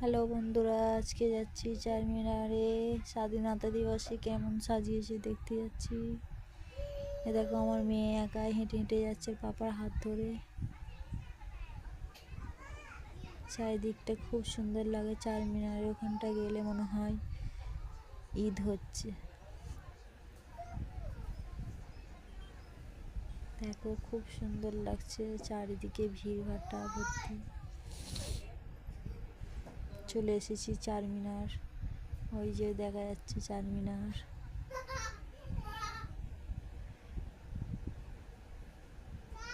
Hello বন্ধুরা, আজকে যাচ্ছি চারমিনারে। স্বাধীনতা দিবসে কেমন সাজিয়েছে দেখতে যাচ্ছি। এ দেখো আমার মেয়ে একাই হেঁটে হেঁটে যাচ্ছে পাপার হাত ধরে। চারিদিকটা খুব সুন্দর লাগে। চারমিনারে ওখানটা গেলে মনে হয় ঈদ হচ্ছে। দেখো খুব সুন্দর লাগছে, চারিদিকে ভিড়ভাট্টা ভর্তি। চলে এসেছি চারমিনার। ওই যে দেখা যাচ্ছে চারমিনার।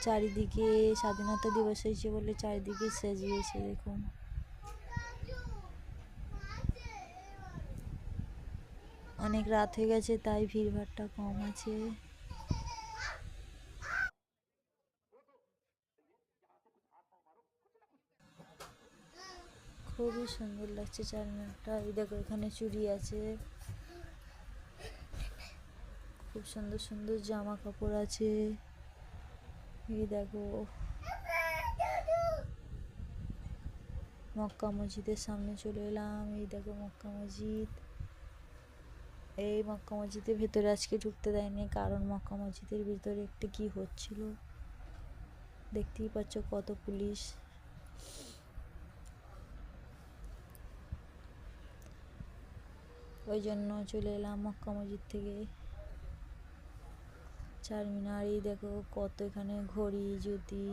চারিদিকে স্বাধীনতা দিবস হয়েছে বলে চারিদিকে সাজিয়েছে দেখুন। অনেক রাত হয়ে গেছে তাই ভিড়ভাট্টা কম আছে। খুবই সুন্দর লাগছে চারমিনারটা। এই দেখো এখানে চুড়ি আছে, খুব সুন্দর সুন্দর জামা কাপড় আছে। এই দেখো মক্কা মসজিদের সামনে চলে এলাম। এই দেখো মক্কা মসজিদ। এই মক্কা মসজিদের ভেতরে আজকে ঢুকতে দেয়নি, কারণ মক্কা মসজিদের ভিতরে একটা কি হচ্ছিল দেখতেই পাচ্ছ, কত পুলিশ। ওই জন্য চলে এলাম মক্কা মসজিদ থেকে চারমিনার। এই দেখো কত এখানে ঘড়ি, জুতি,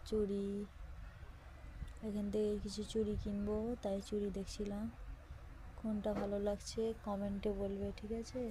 চুড়ি। এখান থেকে কিছু চুড়ি কিনবো, তাই চুড়ি দেখছিলাম। কোনটা ভালো লাগছে কমেন্টে বলবে, ঠিক আছে?